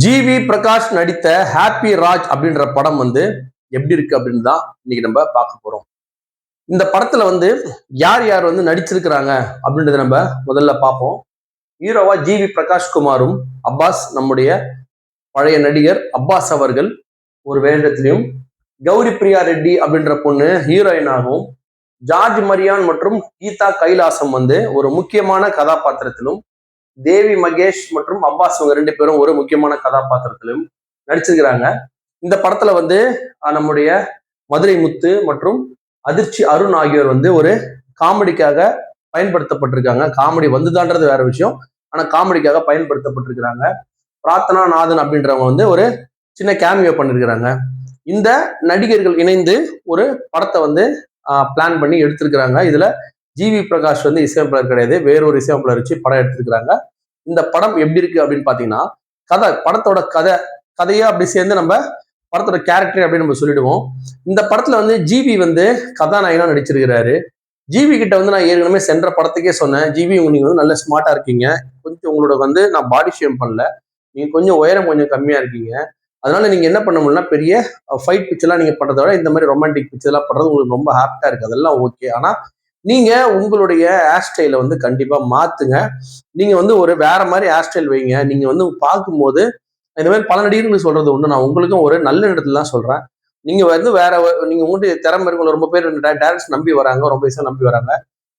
GV Prakash நடித்த happy Raj அப்படின்ற படம் எப்படி இருக்கு அப்படின்னு தான் இன்னைக்கு நம்ம பார்க்க போறோம். இந்த படத்துல யார் யார் நடிச்சிருக்கிறாங்க அப்படின்றத நம்ம முதல்ல பார்ப்போம். ஹீரோவா ஜிவி பிரகாஷ் குமாரும் அப்பாஸ், நம்முடைய பழைய நடிகர் அப்பாஸ் அவர்கள் ஒரு வேடத்திலையும், கௌரி பிரியா ரெட்டி அப்படின்ற பொண்ணு ஹீரோயினாகவும், ஜார்ஜ் மரியான் மற்றும் கீதா கைலாசம் ஒரு முக்கியமான கதாபாத்திரத்திலும், தேவி மகேஷ் மற்றும் அப்பாஸ் இவங்க ரெண்டு பேரும் ஒரு முக்கியமான கதாபாத்திரத்திலும் நடிச்சிருக்கிறாங்க. இந்த படத்துல நம்முடைய மதுரை முத்து மற்றும் அதிர்ச்சி அருண் ஆகியோர் ஒரு காமெடிக்காக பயன்படுத்தப்பட்டிருக்காங்க. காமெடி வந்துதான்றது வேற விஷயம், ஆனா காமெடிக்காக பயன்படுத்தப்பட்டிருக்கிறாங்க. பிரார்த்தனா நாதன் அப்படின்றவங்க ஒரு சின்ன கேமியோ பண்ணிருக்கிறாங்க. இந்த நடிகர்கள் இணைந்து ஒரு படத்தை பிளான் பண்ணி எடுத்திருக்கிறாங்க. இதுல ஜிவி பிரகாஷ் இசையமைப்பாளர் கிடையாது, வேறொரு இசையமைப்பாளர் வச்சு படம் எடுத்திருக்கிறாங்க. இந்த படம் எப்படி இருக்கு அப்படின்னு பாத்தீங்கன்னா, படத்தோட கதையா அப்படி சேர்ந்து நம்ம படத்தோட கேரக்டர் அப்படின்னு நம்ம சொல்லிடுவோம். இந்த படத்துல ஜிவி கதாநாயகனா நடிச்சிருக்கிறாரு. ஜிவி கிட்ட நான் ஏற்கனவே சென்ற படத்துக்கே சொன்னேன், ஜிவி நீங்க நல்ல ஸ்மார்ட்டா இருக்கீங்க, கொஞ்சம் உங்களோட நான் பாடி ஷேம் பண்ணல, நீங்க கொஞ்சம் உயரம் கொஞ்சம் கம்மியா இருக்கீங்க, அதனால நீங்க என்ன பண்ண முடியும்னா பெரிய ஃபைட் பிக்சர்லாம் நீங்க பண்றதை விட இந்த மாதிரி ரொமான்டிக் பிக்சர்லாம் பண்றது உங்களுக்கு ரொம்ப ஹாப்பியா இருக்கு, அதெல்லாம் ஓகே. ஆனா நீங்க உங்களுடைய ஹேர் ஸ்டைலை கண்டிப்பா மாத்துங்க. நீங்க ஒரு வேற மாதிரி ஹேர் ஸ்டைல் வைங்க. நீங்க பார்க்கும்போது இந்த மாதிரி பல நடிகர்கள் சொல்றது ஒண்ணு, நான் உங்களுக்கும் ஒரு நல்ல இடத்துல தான் சொல்றேன். நீங்க வேற நீங்க உங்களுடைய திறமை இருக்கும், ரொம்ப பேர் டைரக்டர்ஸ் நம்பி வராங்க, ரொம்ப விஷயம் நம்பி வராங்க.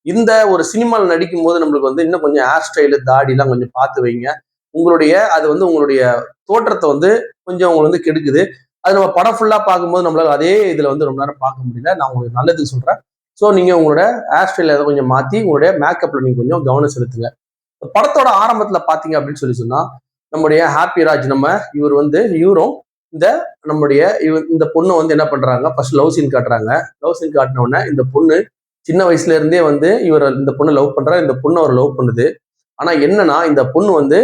இந்த ஒரு சினிமாவில் நடிக்கும் போது நம்மளுக்கு இன்னும் கொஞ்சம் ஹேர் ஸ்டைலு தாடி எல்லாம் கொஞ்சம் பார்த்து வைங்க. உங்களுடைய அது உங்களுடைய தோற்றத்தை கொஞ்சம் உங்களுக்கு கெடுக்குது. அது நம்ம படம் ஃபுல்லா பார்க்கும்போது நம்மளால அதே இதுல ரொம்ப நேரம் பார்க்க முடியல. நான் உங்களுக்கு நல்லது சொல்றேன். ஸோ நீங்க உங்களோட ஹேர் ஸ்டைல் அதை கொஞ்சம் மாத்தி உங்களுடைய மேக்கப்ல நீங்க கொஞ்சம் கவனம் செலுத்துங்க. படத்தோட ஆரம்பத்துல பாத்தீங்க அப்படின்னு சொன்னா, நம்முடைய ஹாப்பி ராஜ் இவரும் இந்த நம்முடைய இந்த பொண்ணு என்ன பண்றாங்க, ஃபர்ஸ்ட் லவ் சீன் காட்டுறாங்க. லவ் சீன் காட்டின உடனே இந்த பொண்ணு சின்ன வயசுல இருந்தே இவர் இந்த பொண்ணு லவ் பண்றாரு, இந்த பொண்ணு அவர் லவ் பண்ணுது. ஆனா என்னன்னா இந்த பொண்ணு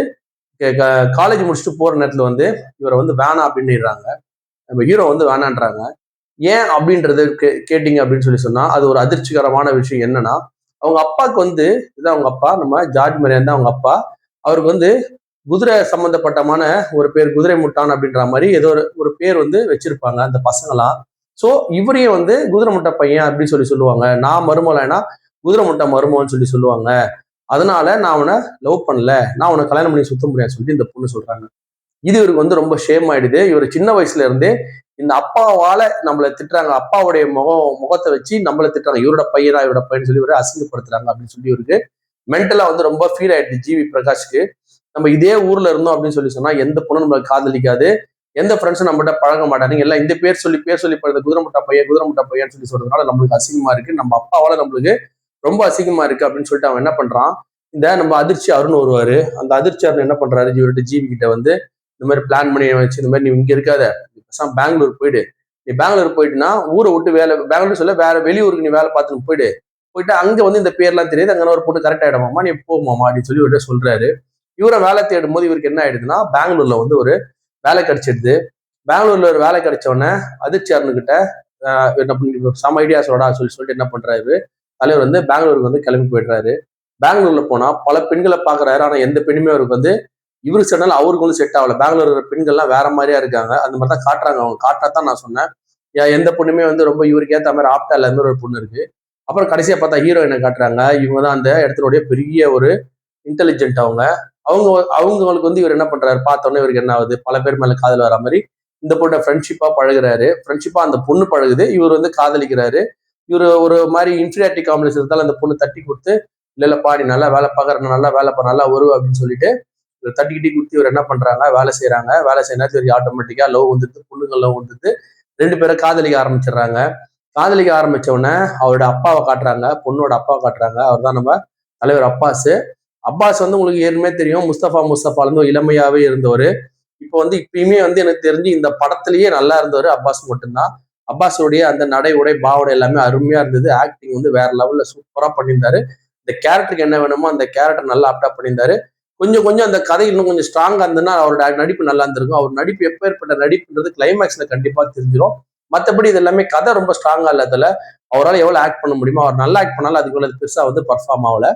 காலேஜ் முடிச்சுட்டு போற நேரத்துல இவரை வேணாம் அப்படின்னுறாங்க. நம்ம ஹீரோ வேணான்றாங்க. ஏன் அப்படின்றது கேட்டீங்க அப்படின்னு சொன்னா, அது ஒரு அதிர்ச்சிகரமான விஷயம். என்னன்னா, அவங்க அப்பாவுக்கு இதுதான் அவங்க அப்பா, நம்ம ஜார்ஜ் மரியான் தான் அவங்க அப்பா. அவருக்கு குதிரை சம்பந்தப்பட்டமான ஒரு பேர், குதிரை முட்டான் அப்படின்ற மாதிரி ஏதோ ஒரு பேர் வச்சிருப்பாங்க அந்த பசங்களாம். ஸோ இவரையும் குதிரை முட்டை பையன் அப்படின்னு சொல்லுவாங்க. நான் மருமலைனா குதிரை முட்டை மருமகன்னு சொல்லுவாங்க. அதனால நான் அவனை லவ் பண்ணல, நான் அவனை கல்யாணம் பண்ணி சுத்த முடியாது சொல்லிட்டு இந்த பொண்ணு சொல்றாங்க. இது இவருக்கு ரொம்ப ஷேம் ஆயிடுது. இவர் சின்ன வயசுல இருந்தே இந்த அப்பாவால நம்மளை திட்டுறாங்க, அப்பாவுடைய முகத்தை வச்சு நம்மளை திட்டுறாங்க, இவரோட பையன் சொல்லி இவரை அசிங்கப்படுத்துறாங்க அப்படின்னு சொல்லி இவருக்கு மென்டலா ரொம்ப ஃபீல் ஆயிடுச்சு ஜிவி பிரகாஷ்க்கு. நம்ம இதே ஊர்ல இருந்தோம் அப்படின்னு சொன்னா எந்த பொண்ணும் நம்மளை காதலிக்காது, எந்த ஃப்ரெண்ட்ஸும் நம்மகிட்ட பழக மாட்டாங்க, எல்லாம் இந்த பேர் சொல்லி படுறது குதிரமுட்டா பையன் சொல்லி சொல்றதுனால நம்மளுக்கு அசிங்கமா இருக்கு, நம்ம அப்பாவால நம்மளுக்கு ரொம்ப அசிங்கமா இருக்கு அப்படின்னு சொல்லிட்டு அவன் என்ன பண்றான், இந்த நம்ம அதிர்ச்சி அருண் வருவாரு, அந்த அதிர்ச்சி அருண் என்ன பண்றாரு, இவர்கிட்ட ஜிவி கிட்ட இந்த மாதிரி பிளான் பண்ணி வச்சு, இந்த மாதிரி நீ இங்க இருக்காத, பெங்களூர் போயிடு, நீ பெங்களூர் போயிட்டுனா ஊரை விட்டு வேலை, பெங்களூர் சொல்ல வேற வெளியூருக்கு நீ வேலை பார்த்துன்னு போயிட்டு அங்க இந்த பேர்லாம் தெரியுது, அங்கே ஒரு பொண்ணு கரெக்ட் ஆயிடுமாமா, நீ போமாமா அப்படின்னு சொல்லி இவர்கிட்ட சொல்றாரு. இவரை வேலை தேடும் போது இவருக்கு என்ன ஆயிடுதுன்னா, பெங்களூர்ல ஒரு வேலை கிடைச்சிடுது. பெங்களூர்ல ஒரு வேலை கிடைச்ச உடனே அதிர்ச்சி அருண்கிட்ட சம் ஐடியா சொல்லிட்டு என்ன பண்றாரு, தலைவர் பெங்களூருக்கு கிளம்பி போயிடுறாரு. பெங்களூர்ல போனா பல பெண்களை பாக்குறாரு, ஆனா எந்த பெண்ணுமே அவருக்கு இவரு சொன்னாலும் அவருக்கு செட் ஆகல. பெங்களூர் பெண்கள்லாம் வேற மாதிரியா இருக்காங்க, அந்த மாதிரி தான் காட்டுறாங்க. அவங்க காட்டாதான் நான் சொன்னேன், எந்த பொண்ணுமே ரொம்ப இவருக்கு ஏற்ற மாதிரி ஆப்டா இல்ல மாதிரி ஒரு பொண்ணு இருக்கு. அப்புறம் கடைசியா பார்த்தா ஹீரோயினை காட்டுறாங்க. இவங்க தான் அந்த இடத்தினுடைய பெரிய ஒரு இன்டெலிஜென்ட். அவங்க அவங்களுக்கு இவர் என்ன பண்றாரு, பார்த்தோன்னே இவருக்கு என்ன ஆகுது, பல பேர் மேல காதல் வர மாதிரி இந்த பொண்ணை ஃப்ரெண்ட்ஷிப்பா பழகுறாரு. ஃப்ரெண்ட்ஷிப்பா அந்த பொண்ணு பழகுது, இவர் காதலிக்கிறாரு. இவர் ஒரு மாதிரி இன்ஃபீரியாரிட்டி காம்ப்ளெக்ஸ் இருந்தாலும் அந்த பொண்ணு தட்டி கொடுத்து, இல்லப்பா நீ நல்லா வேலை பார்க்கற, நல்லா வேலை நல்லா வருவ அப்படின்னு சொல்லிட்டு தட்டிக்கிட்டி கொடுத்து இவர் என்ன பண்றாங்க, வேலை செய்யறாங்க. வேலை செய்யறது ஆட்டோமேட்டிக்கா லவ் பொண்ணுங்கள் லவ் ரெண்டு பேரும் காதலிக்க ஆரம்பிச்சிடுறாங்க. காதலிக்க ஆரம்பிச்ச உடனே அவரோட அப்பாவை காட்டுறாங்க, பொண்ணோட அப்பாவை காட்டுறாங்க. அவர் தான் நம்ம தலைவர் அப்பாஸ். அப்பாஸ் உங்களுக்கு ஏற்கனவே தெரியும், முஸ்தபா இருந்து இளமையாவே இருந்தவர். இப்போ இப்பயுமே எனக்கு தெரிஞ்சு இந்த படத்திலேயே நல்லா இருந்தவர் அப்பாஸ் மட்டும்தான். அப்பாஸுடைய அந்த நடை உடை பாவடை எல்லாமே அருமையா இருந்தது. ஆக்டிங் வேற லெவல்ல சூப்பரா பண்ணியிருந்தாரு. இந்த கேரக்டருக்கு என்ன வேணுமோ அந்த கேரக்டர் நல்லா ஆப்டா பண்ணியிருந்தாரு. கொஞ்சம் அந்த கதை இன்னும் கொஞ்சம் ஸ்ட்ராங்கா இருந்ததுன்னா அவரோட நடிப்பு நல்லா இருந்திருக்கும். அவர் நடிப்பு எப்பேற்பட்ட நடிப்புன்றது கிளைமேக்ஸ்ல கண்டிப்பா தெரிஞ்சிடும். மற்றபடி இது எல்லாமே கதை ரொம்ப ஸ்ட்ராங்கா இல்லாததுல அவரால் எவ்வளவு ஆக்ட் பண்ண முடியுமோ, அவர் நல்லா ஆக்ட் பண்ணாலும் அதுக்கு பெருசா பர்ஃபார்ம் ஆகல.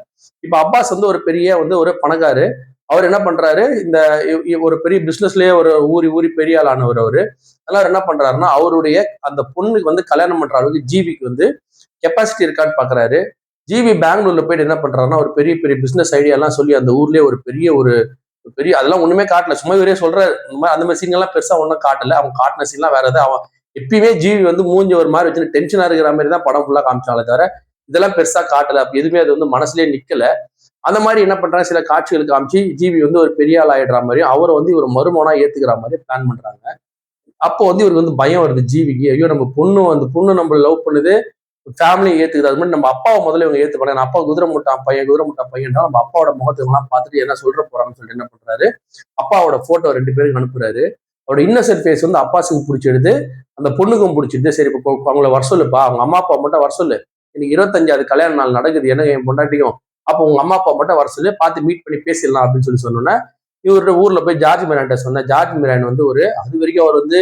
இப்ப அப்பாஸ் ஒரு பெரிய ஒரு பணக்காரு. அவர் என்ன பண்றாரு, இந்த ஒரு பெரிய பிசினஸ்லயே ஒரு ஊறி ஊறி பெரிய ஆளானவர் அவரு. அதனால என்ன பண்றாருன்னா, அவருடைய அந்த பொண்ணுக்கு வந்து கல்யாணம் பண்ற அளவுக்கு ஜிவிக்கு வந்து கெப்பாசிட்டி இருக்கான்னு பாக்குறாரு. ஜிவி பெங்களூர்ல போயிட்டு என்ன பண்றாருன்னா, ஒரு பெரிய பெரிய பிசினஸ் ஐடியா எல்லாம் சொல்லி அந்த ஊர்லயே ஒரு பெரிய அதெல்லாம் ஒண்ணுமே காட்டல. சும்மா இவரே சொல்றாரு. இந்த மாதிரி அந்த மாதிரி சீன் எல்லாம் பெருசா ஒண்ணும் காட்டல. அவங்க காட்டின சீன்லாம் வேற ஏதாவது. அவன் எப்பயுமே ஜிவி வந்து மூஞ்சி ஒரு மாதிரி வச்சு டென்ஷனா இருக்கிற மாதிரி தான் படம் ஃபுல்லா காமிச்சாலே தவிர இதெல்லாம் பெருசா காட்டல. அப்ப எதுவுமே அது வந்து மனசுலயே நிக்கல. அந்த மாதிரி என்ன பண்றாங்க, சில காட்சிகள் காமிச்சு ஜிவி வந்து ஒரு பெரிய ஆள் ஆயிடுற மாதிரி அவரை வந்து இவர் மருமகனா ஏத்துக்கிற மாதிரி பிளான் பண்றாங்க. அப்போ வந்து இவருக்கு வந்து பயம் வருது ஜிவிக்கு. ஐயோ நம்ம பொண்ணு அந்த பொண்ணு நம்மள லவ் பண்ணுது, ஃபேமிலியை ஏத்துக்குது. அது மாதிரி நம்ம அப்பாவை முதல்ல இவங்க ஏத்துப்பாங்க. அப்பா குதிரை முட்டான் பையன் நம்ம அப்பாவோட முகத்துக்கெல்லாம் பார்த்துட்டு என்ன சொல்ற போறாங்கன்னு சொல்லிட்டு என்ன பண்றாரு, அப்பாவோட போட்டோ 2 பேருக்கு அனுப்புறாரு. அவரோட இன்னசென்ட் ஃபேஸ் வந்து அப்பாஸுக்கு பிடிச்சிடுது, அந்த பொண்ணுக்கும் பிடிச்சிடுது. சரி இப்போ அவங்கள வர சொல்லுப்பா, அவங்க அம்மா அப்பா மட்டும் வர சொல்லு. இன்னைக்கு 25வது கல்யாண நாள் நடக்குது எனக்கு என் பொண்டாட்டியும். அப்போ உங்க அம்மா அப்பா மட்டும் வர சொல்லி பார்த்து மீட் பண்ணி பேசிடலாம் அப்படின்னு சொன்னோன்னே இவரோட ஊர்ல போய் ஜார்ஜ் மிரான்ட்ட சொன்னேன். ஜார்ஜ் மிரான் வந்து அது வரைக்கும் அவர் வந்து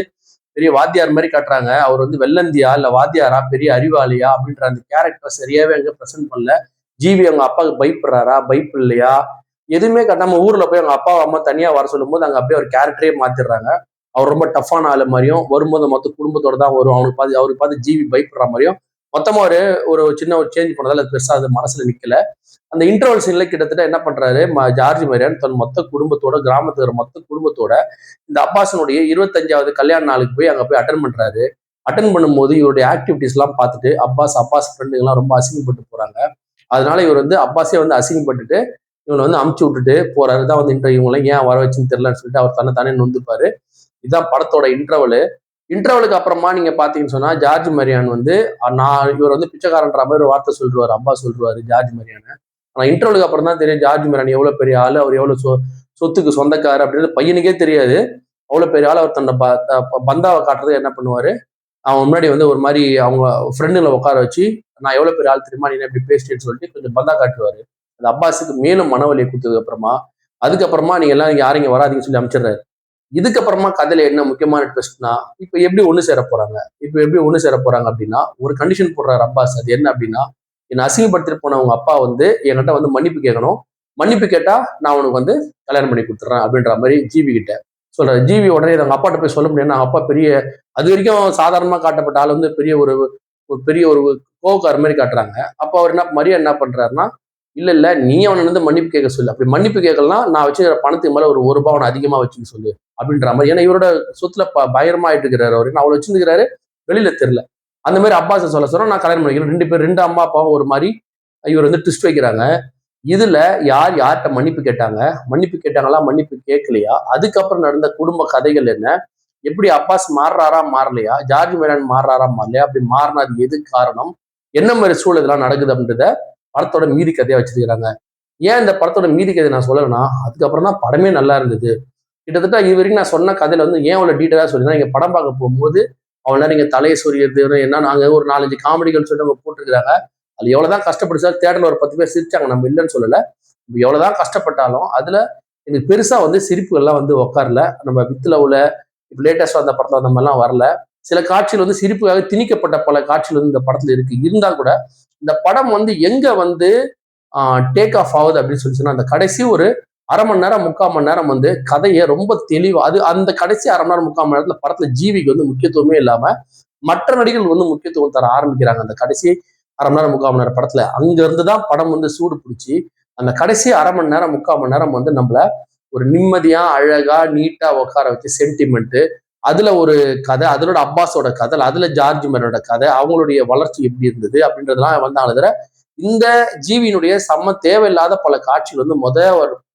பெரிய வாத்தியார் மாதிரி காட்டுறாங்க. அவர் வந்து வெள்ளந்தியா இல்ல வாத்தியாரா பெரிய அறிவாளியா அப்படின்ற அந்த கேரக்டர் சரியாவே அங்க ப்ரெசென்ட் பண்ணல. ஜிவி அவங்க அப்பாவுக்கு பயப்படுறாரா பயப்படலையா எதுவுமே நம்ம ஊர்ல போய் அவங்க அப்பா அம்மா தனியா வர சொல்லும் போது அங்க அப்படியே ஒரு கேரக்டரே மாத்திடுறாங்க. அவர் ரொம்ப டஃப்பான ஆளு மாதிரியும் வரும்போது மொத்த குடும்பத்தோட தான் வரும். அவருக்கு பார்த்து ஜிவி பயப்படுற மாதிரியும் மொத்தமா ஒரு சின்ன ஒரு சேஞ்ச் பண்ணதால பெருசா அது மனசுல நிக்கல. அந்த இன்டர்வல் சீன்ல கிட்டத்தட்ட என்ன பண்றாரு ஜார்ஜ் மரியான் தன் மொத்த குடும்பத்தோட கிராமத்துல மொத்த குடும்பத்தோட இந்த அப்பாசனுடைய 25வது கல்யாண நாளுக்கு போய் அங்க போய் அட்டன் பண்றாரு. அட்டன் பண்ணும்போது இவருடைய ஆக்டிவிட்டிஸ் எல்லாம் பார்த்துட்டு அப்பாஸ் ஃப்ரெண்டுங்க எல்லாம் ரொம்ப அசிங்கப்பட்டு போறாங்க. அதனால இவர் வந்து அப்பாஸே வந்து அசிங்கப்பட்டுட்டு இவனை வந்து அமுச்சு விட்டுட்டு போறாரு. தான் வந்து இவங்களை ஏன் வர வச்சுன்னு தெரியலன்னு சொல்லிட்டு அவர் தானே நொந்துப்பாரு. இதுதான் படத்தோட இன்டர்வலுக்கு அப்புறமா நீங்க பாத்தீங்கன்னு சொன்னா ஜார்ஜ் மரியான் வந்து இவர் வந்து பிச்சைக்காரன்ற மாதிரி ஒரு வார்த்தை சொல்றாரு. அப்பா சொல்றாரு ஜார்ஜ் மரியான. ஆனா இன்டர்வலுக்கு அப்புறம் தான் தெரியும் ஜார்ஜ் மரியான் எவ்வளவு பெரிய ஆளு, அவர் எவ்வளவு சொத்துக்கு சொந்தக்காரு அப்படின்றது பையனுக்கே தெரியாது. அவ்வளவு பெரிய ஆள். அவர் தன்னை பந்தாவை காட்டுறது என்ன பண்ணுவாரு, அவன் முன்னாடி வந்து ஒரு மாதிரி அவங்க ஃப்ரெண்டுங்களை உட்கார வச்சு நான் எவ்வளவு பெரிய ஆள் தெரியுமா, நீ எப்படி பேசிட்டேன்னு சொல்லிட்டு கொஞ்சம் பந்தா காட்டுவாரு. அந்த அப்பாஸுக்கு மேலும் மனவலியை கொடுத்ததுக்கு அப்புறமா அதுக்கப்புறமா நீங்க எல்லாம் யாரும் இங்க வராதிங்கன்னு சொல்லி அமைச்சிடுறாரு. இதுக்கப்புறமா கதையில என்ன முக்கியமான ட்விஸ்ட்னா இப்ப எப்படி ஒண்ணு சேர போறாங்க அப்படின்னா ஒரு கண்டிஷன் போடுறாரு அப்பாஸ். அது என்ன அப்படின்னா, என்னை அசிங்கப்படுத்திட்டு போன உங்க அப்பா வந்து என்கிட்ட வந்து மன்னிப்பு கேட்கணும். மன்னிப்பு கேட்டா நான் உனக்கு வந்து கல்யாணம் பண்ணி கொடுத்துறேன் அப்படின்ற மாதிரி ஜிவி கிட்ட சொல்றாரு. ஜிவி உடனே அவங்க அப்பாட்ட போய் சொல்ல முடியாது. அப்பா பெரிய அது வரைக்கும் சாதாரணமா காட்டப்பட்ட ஆள் வந்து பெரிய ஒரு கோவக்கார மாதிரி காட்டுறாங்க. அப்போ அவர் மரியா என்ன பண்றாருன்னா, இல்ல நீ அவனை வந்து மன்னிப்பு கேட்க சொல்லு. அப்படி மன்னிப்பு கேட்கலாம் நான் வச்சுக்கிற பணத்துக்கு மேல ஒரு ரூபாய் அவனை அதிகமா வச்சுக்க சொல்லு அப்படின்ற மாதிரி. ஏன்னா இவரோட சொத்துல பயங்கரமா ஆயிட்டு இருக்கிறாரு அவரு. அவ்வளவு வச்சிருக்கிறாரு வெளியில தெரியல. அந்த மாதிரி அப்பாஸ் சொல்ல நான் கல்யாணம் பண்ணிக்கிறேன். ரெண்டு அம்மா அப்பாவும் ஒரு மாதிரி இவர் வந்து ட்விஸ்ட் வைக்கிறாங்க. இதுல யார்கிட்ட மன்னிப்பு கேட்டாங்களா மன்னிப்பு கேட்கலையா, அதுக்கப்புறம் நடந்த குடும்ப கதைகள் என்ன, எப்படி அப்பாஸ் மாறுறாரா மாறலையா, ஜார்ஜ் மேரான் மாறுறாரா மாறலையா, அப்படி மாறினது எது காரணம், என்ன மாதிரி சூழல் இதெல்லாம் நடக்குது அப்படின்றத படத்தோட மீதி கதையா வச்சிருக்கிறாங்க. ஏன் இந்த படத்தோட மீதி கதை நான் சொல்லலைன்னா, அதுக்கப்புறம் தான் படமே நல்லா இருந்தது. கிட்டத்தட்ட இது வரைக்கும் நான் சொன்ன கதையில வந்து ஏன் அவ்வளவு டீட்டெயிலா சொல்லினா, நீங்க படம் பார்க்க போகும்போது அவ்வளவு நீங்க தலையை சொரியது என்ன, நாங்க ஒரு 4-5 காமெடிகள் சொல்லி அவங்க போட்டிருக்கிறாங்க. அது எவ்வளவுதான் கஷ்டப்பட்டு தேட்டர்ல ஒரு 10 பேர் சிரிச்சாங்க, நம்ம இல்லைன்னு சொல்லல. எவ்வளவுதான் கஷ்டப்பட்டாலும் அதுல எனக்கு பெருசா வந்து சிரிப்புகள்லாம் வந்து உட்காரல. நம்ம வித்துல உள்ள இப்ப லேட்டஸ்டா வந்த படத்துல அந்த மாதிரிலாம் வரல. சில காட்சிகள் வந்து சிரிப்புக்காக திணிக்கப்பட்ட பல காட்சிகள் வந்து இந்த படத்துல இருக்கு. இருந்தா கூட இந்த படம் வந்து எங்க வந்து டேக் ஆஃப் ஆகுது அப்படின்னு சொல்லி சொன்னா, அந்த கடைசி ஒரு அரை மணி நேரம் 3/4 மணி நேரம் வந்து கதையை ரொம்ப தெளிவா அந்த கடைசி அரை மணி நேரம் 3/4 மணி நேரத்துல படத்துல ஜிவிக்கு வந்து முக்கியத்துவமே இல்லாம மற்ற நடிகர்கள் வந்து முக்கியத்துவம் தர ஆரம்பிக்கிறாங்க. அந்த கடைசி அரை மணி நேரம் 3/4 மணி நேரம் படத்துல அங்க இருந்துதான் படம் வந்து சூடு பிடிச்சி அந்த கடைசி அரை மணி நேரம் 3/4 மணி நேரம் வந்து நம்மள ஒரு நிம்மதியா அழகா நீட்டா உட்கார வச்சு சென்டிமெண்ட், அதுல ஒரு கதை, அதனோட அப்பாஸோட கதை, அதுல ஜார்ஜ் மேரோட கதை, அவங்களுடைய வளர்ச்சி எப்படி இருந்தது அப்படின்றதெல்லாம் வந்தாலும் இந்த ஜீவியினுடைய தேவையில்லாத பல காட்சிகள் வந்து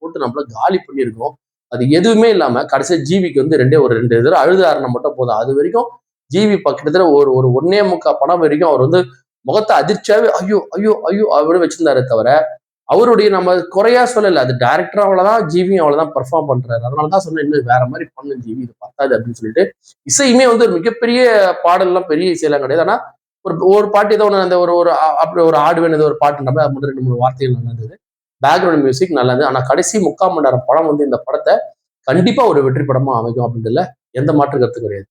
போட்டு நம்மள காலி பண்ணியிருக்கோம். அது எதுவுமே இல்லாம கடைசியா ஜீவிக்கு வந்து 2 தடவை அழுது ஆரணம் மட்டும் போதும். அது வரைக்கும் ஜிவி கிட்டத்தட்ட ஒரு 1.25 படம் வரைக்கும் அவர் வந்து முகத்தை அதிர்ச்சியாவே ஐயோ ஐயோ ஐயோ அப்படின்னு வச்சிருந்தாரு தவிர அவருடைய நம்ம குறையா சொல்லல. அது டைரக்டர் அவ்வளவுதான், ஜிவியும் அவ்வளவுதான் பெர்ஃபார்ம் பண்றாரு. அதனாலதான் சொன்னேன் இன்னும் வேற மாதிரி பண்ணு ஜிவி, இது பத்தாது அப்படின்னு சொல்லிட்டு. இசையுமே வந்து ஒரு மிகப்பெரிய பாடல்லாம் பெரிய இசையெல்லாம் கிடையாது. ஆனா ஒரு பாட்டு ஏதோ ஒன்று அந்த அப்படி ஒரு ஆடுவேன் ஏதோ ஒரு பாட்டு நம்ம அது 2-3 வார்த்தைகள் நல்லா இருந்தது. பேக்ரவுண்ட் மியூசிக் நல்லா இருந்தது. ஆனா கடைசி 3/4 மணி நேரம் படம் வந்து இந்த படத்தை கண்டிப்பா ஒரு வெற்றி படமா அமைக்கும் அப்படின்றதுல எந்த மாற்று கருத்து கிடையாது.